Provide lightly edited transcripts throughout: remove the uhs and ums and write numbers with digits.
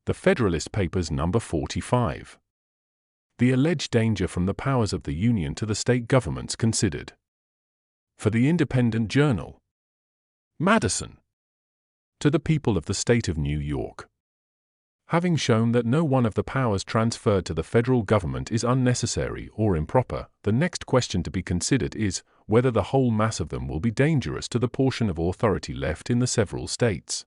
The Federalist Papers number 45. The alleged danger from the powers of the Union to the state governments considered. For the Independent Journal. Madison. To the people of the state of New York. Having shown that no one of the powers transferred to the federal government is unnecessary or improper, the next question to be considered is whether the whole mass of them will be dangerous to the portion of authority left in the several states.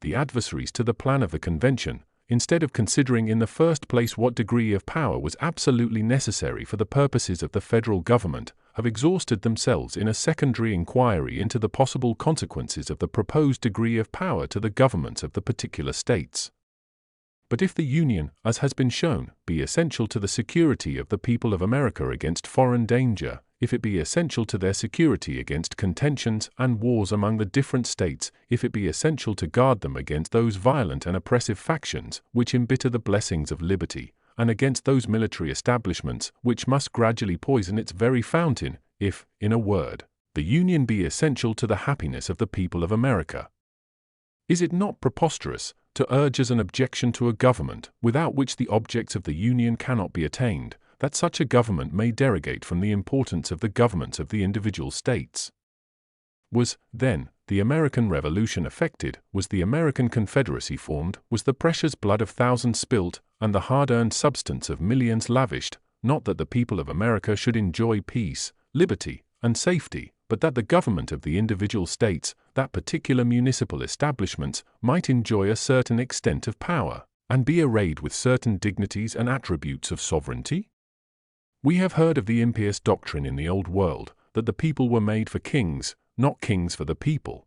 The adversaries to the plan of the convention, instead of considering in the first place what degree of power was absolutely necessary for the purposes of the federal government, have exhausted themselves in a secondary inquiry into the possible consequences of the proposed degree of power to the governments of the particular states. But if the Union, as has been shown, be essential to the security of the people of America against foreign danger, if it be essential to their security against contentions and wars among the different states, if it be essential to guard them against those violent and oppressive factions which embitter the blessings of liberty, and against those military establishments which must gradually poison its very fountain, if, in a word, the Union be essential to the happiness of the people of America, is it not preposterous to urge as an objection to a government, without which the objects of the Union cannot be attained, that such a government may derogate from the importance of the governments of the individual states? Was, then, the American Revolution effected? Was the American Confederacy formed? Was the precious blood of thousands spilt, and the hard-earned substance of millions lavished, not that the people of America should enjoy peace, liberty, and safety, but that the government of the individual states, that particular municipal establishments, might enjoy a certain extent of power, and be arrayed with certain dignities and attributes of sovereignty? We have heard of the impious doctrine in the Old World, that the people were made for kings, not kings for the people.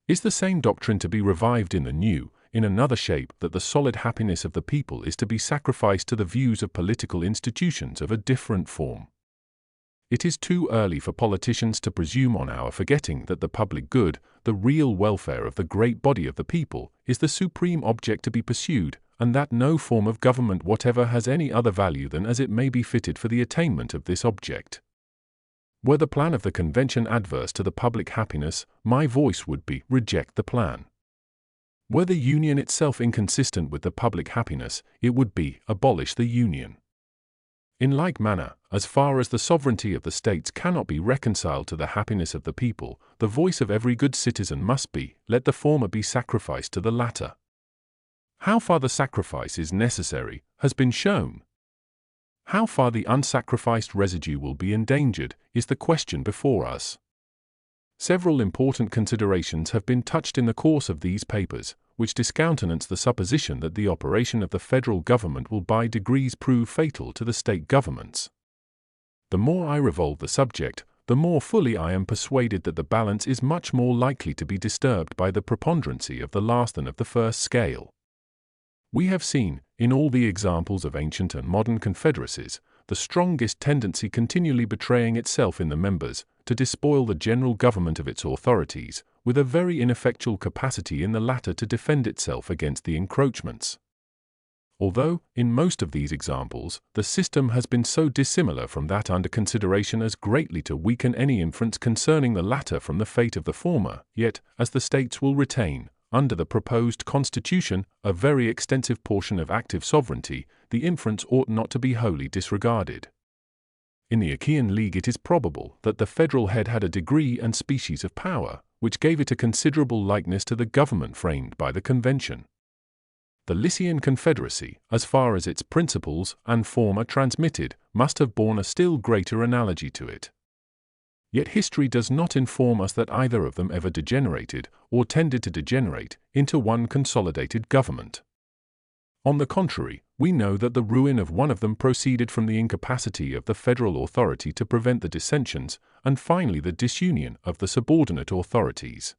Is the same doctrine to be revived in the New, in another shape, that the solid happiness of the people is to be sacrificed to the views of political institutions of a different form? It is too early for politicians to presume on our forgetting that the public good, the real welfare of the great body of the people, is the supreme object to be pursued, and that no form of government whatever has any other value than as it may be fitted for the attainment of this object. Were the plan of the convention adverse to the public happiness, my voice would be, reject the plan. Were the Union itself inconsistent with the public happiness, it would be, abolish the Union. In like manner, as far as the sovereignty of the states cannot be reconciled to the happiness of the people, the voice of every good citizen must be, let the former be sacrificed to the latter. How far the sacrifice is necessary, has been shown. How far the unsacrificed residue will be endangered, is the question before us. Several important considerations have been touched in the course of these papers, which discountenance the supposition that the operation of the federal government will by degrees prove fatal to the state governments. The more I revolve the subject, the more fully I am persuaded that the balance is much more likely to be disturbed by the preponderancy of the last than of the first scale. We have seen, in all the examples of ancient and modern confederacies, the strongest tendency continually betraying itself in the members, to despoil the general government of its authorities, with a very ineffectual capacity in the latter to defend itself against the encroachments. Although, in most of these examples, the system has been so dissimilar from that under consideration as greatly to weaken any inference concerning the latter from the fate of the former, yet, as the states will retain, under the proposed constitution, a very extensive portion of active sovereignty, the inference ought not to be wholly disregarded. In the Achaean League it is probable that the federal head had a degree and species of power, which gave it a considerable likeness to the government framed by the convention. The Lycian Confederacy, as far as its principles and form are transmitted, must have borne a still greater analogy to it. Yet history does not inform us that either of them ever degenerated, or tended to degenerate, into one consolidated government. On the contrary, we know that the ruin of one of them proceeded from the incapacity of the federal authority to prevent the dissensions, and finally the disunion of the subordinate authorities.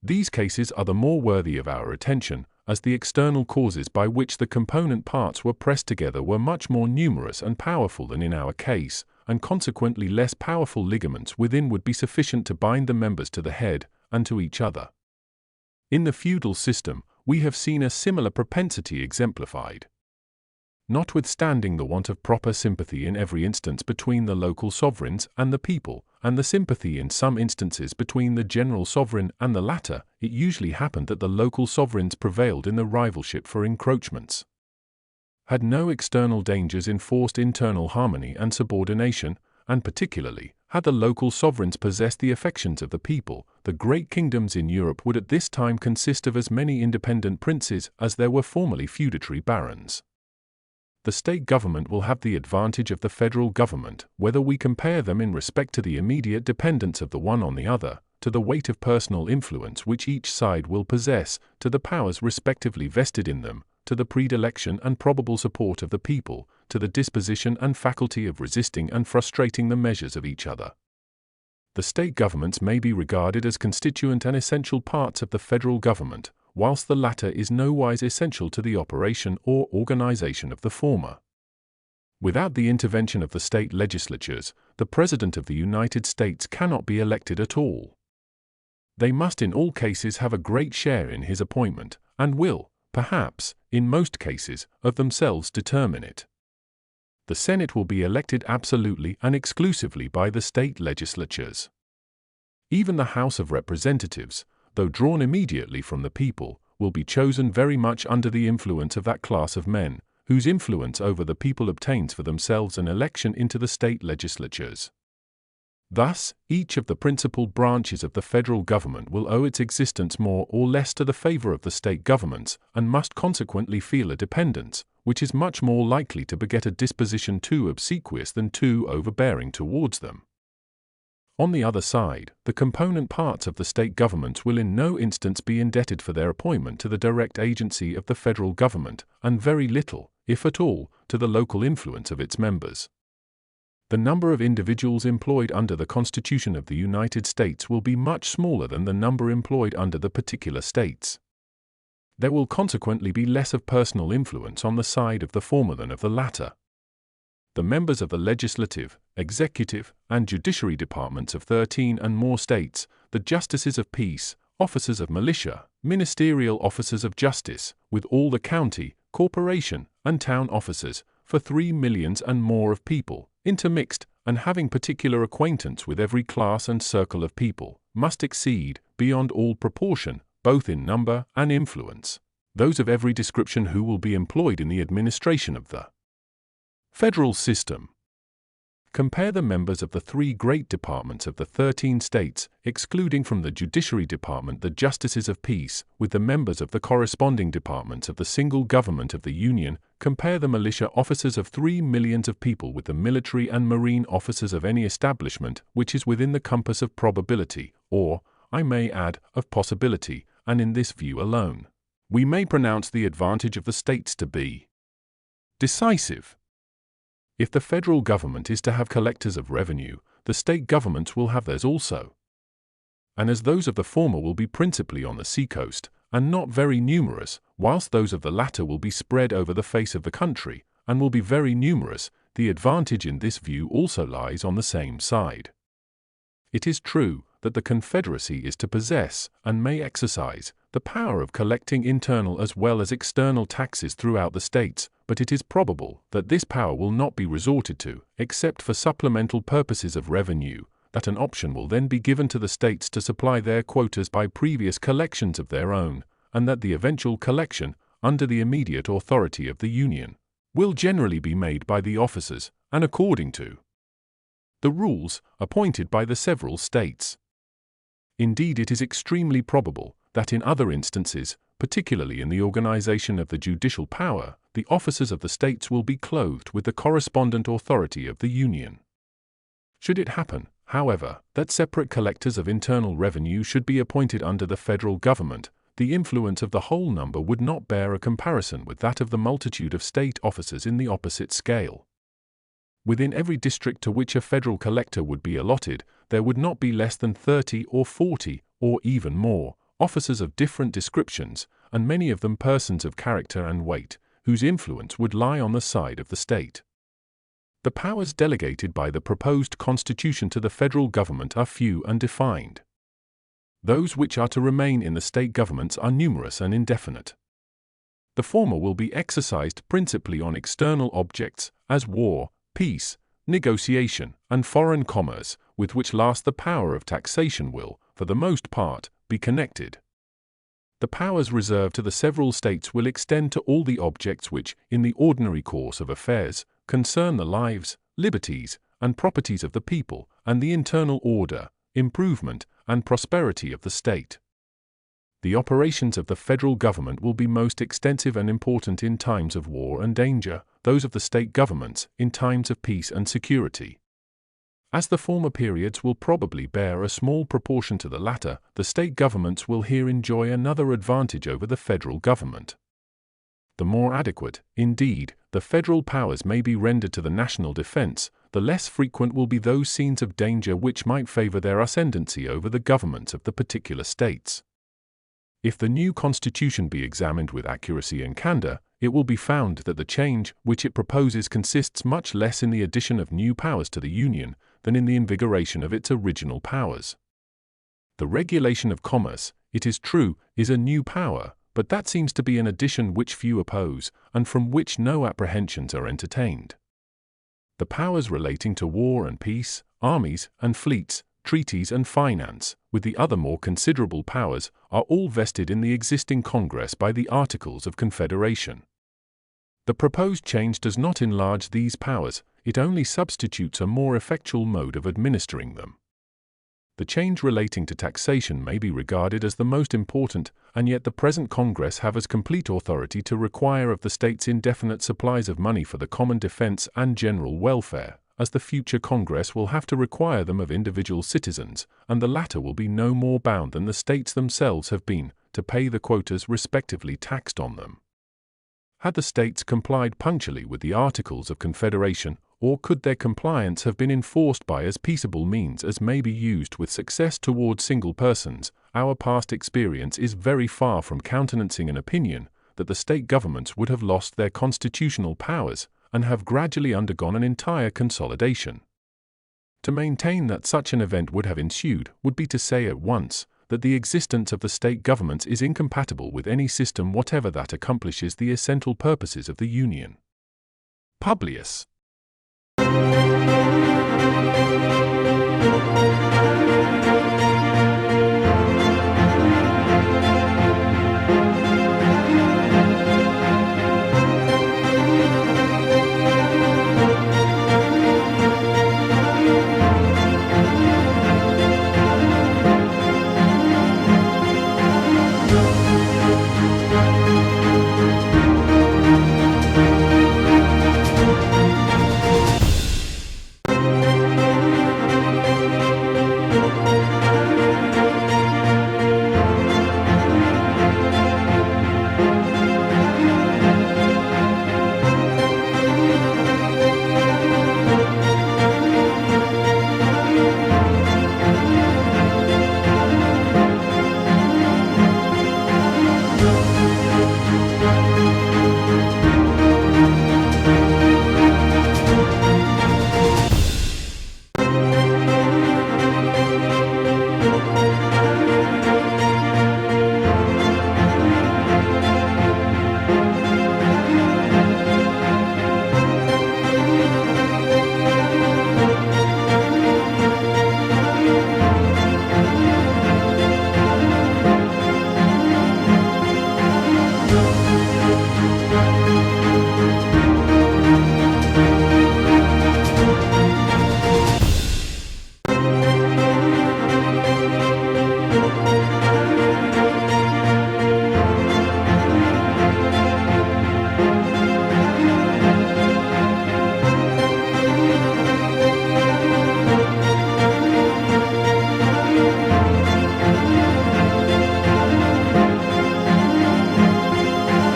These cases are the more worthy of our attention, as the external causes by which the component parts were pressed together were much more numerous and powerful than in our case, and consequently less powerful ligaments within would be sufficient to bind the members to the head, and to each other. In the feudal system, we have seen a similar propensity exemplified. notwithstanding the want of proper sympathy in every instance between the local sovereigns and the people, and the sympathy in some instances between the general sovereign and the latter, it usually happened that the local sovereigns prevailed in the rivalship for encroachments. Had no external dangers enforced internal harmony and subordination, and particularly, had the local sovereigns possessed the affections of the people, the great kingdoms in Europe would at this time consist of as many independent princes as there were formerly feudatory barons. The state government will have the advantage of the federal government, whether we compare them in respect to the immediate dependence of the one on the other, to the weight of personal influence which each side will possess, to the powers respectively vested in them, to the predilection and probable support of the people, to the disposition and faculty of resisting and frustrating the measures of each other. The state governments may be regarded as constituent and essential parts of the federal government, whilst the latter is nowise essential to the operation or organization of the former. Without the intervention of the state legislatures, the President of the United States cannot be elected at all. They must in all cases have a great share in his appointment, and will, perhaps, in most cases, of themselves determine it. The Senate will be elected absolutely and exclusively by the state legislatures. Even the House of Representatives, though drawn immediately from the people, will be chosen very much under the influence of that class of men, whose influence over the people obtains for themselves an election into the state legislatures. Thus, each of the principal branches of the federal government will owe its existence more or less to the favor of the state governments, and must consequently feel a dependence, which is much more likely to beget a disposition too obsequious than too overbearing towards them. On the other side, the component parts of the state governments will in no instance be indebted for their appointment to the direct agency of the federal government, and very little, if at all, to the local influence of its members. The number of individuals employed under the Constitution of the United States will be much smaller than the number employed under the particular states. There will consequently be less of personal influence on the side of the former than of the latter. The members of the legislative, executive, and judiciary departments of 13 and more states, the justices of peace, officers of militia, ministerial officers of justice, with all the county, corporation, and town officers, for 3 millions and more of people, intermixed, and having particular acquaintance with every class and circle of people, must exceed, beyond all proportion, both in number and influence, those of every description who will be employed in the administration of the federal system. Compare the members of the 3 great departments of the 13 states, excluding from the judiciary department the justices of peace, with the members of the corresponding departments of the single government of the Union. Compare the militia officers of 3 millions of people with the military and marine officers of any establishment which is within the compass of probability, or, I may add, of possibility, and in this view alone, we may pronounce the advantage of the states to be decisive. If the federal government is to have collectors of revenue, the state governments will have theirs also. And as those of the former will be principally on the seacoast, and not very numerous, whilst those of the latter will be spread over the face of the country, and will be very numerous, the advantage in this view also lies on the same side. It is true that the Confederacy is to possess, and may exercise, the power of collecting internal as well as external taxes throughout the states, but it is probable that this power will not be resorted to, except for supplemental purposes of revenue, that an option will then be given to the states to supply their quotas by previous collections of their own, and that the eventual collection, under the immediate authority of the Union, will generally be made by the officers, and according to the rules appointed by the several states. Indeed, it is extremely probable that in other instances, particularly in the organization of the judicial power, the officers of the states will be clothed with the correspondent authority of the Union. Should it happen, however, that separate collectors of internal revenue should be appointed under the federal government, the influence of the whole number would not bear a comparison with that of the multitude of state officers in the opposite scale. Within every district to which a federal collector would be allotted, there would not be less than 30 or 40, or even more, officers of different descriptions, and many of them persons of character and weight, whose influence would lie on the side of the state. The powers delegated by the proposed Constitution to the federal government are few and defined. Those which are to remain in the state governments are numerous and indefinite. The former will be exercised principally on external objects, as war, peace, negotiation, and foreign commerce, with which last the power of taxation will, for the most part, be connected. The powers reserved to the several states will extend to all the objects which, in the ordinary course of affairs, concern the lives, liberties, and properties of the people, and the internal order, improvement, and prosperity of the state. The operations of the federal government will be most extensive and important in times of war and danger, those of the state governments in times of peace and security. As the former periods will probably bear a small proportion to the latter, the state governments will here enjoy another advantage over the federal government. The more adequate, indeed, the federal powers may be rendered to the national defense, the less frequent will be those scenes of danger which might favor their ascendancy over the governments of the particular states. If the new constitution be examined with accuracy and candor, it will be found that the change which it proposes consists much less in the addition of new powers to the Union than in the invigoration of its original powers. The regulation of commerce, it is true, is a new power, but that seems to be an addition which few oppose, and from which no apprehensions are entertained. The powers relating to war and peace, armies and fleets, treaties and finance, with the other more considerable powers, are all vested in the existing Congress by the Articles of Confederation. The proposed change does not enlarge these powers, it only substitutes a more effectual mode of administering them. The change relating to taxation may be regarded as the most important, and yet the present Congress have as complete authority to require of the states indefinite supplies of money for the common defense and general welfare, as the future Congress will have to require them of individual citizens, and the latter will be no more bound than the states themselves have been, to pay the quotas respectively taxed on them. Had the states complied punctually with the Articles of Confederation, or could their compliance have been enforced by as peaceable means as may be used with success toward single persons, our past experience is very far from countenancing an opinion that the state governments would have lost their constitutional powers, and have gradually undergone an entire consolidation. To maintain that such an event would have ensued would be to say at once that the existence of the state governments is incompatible with any system whatever that accomplishes the essential purposes of the Union. Publius.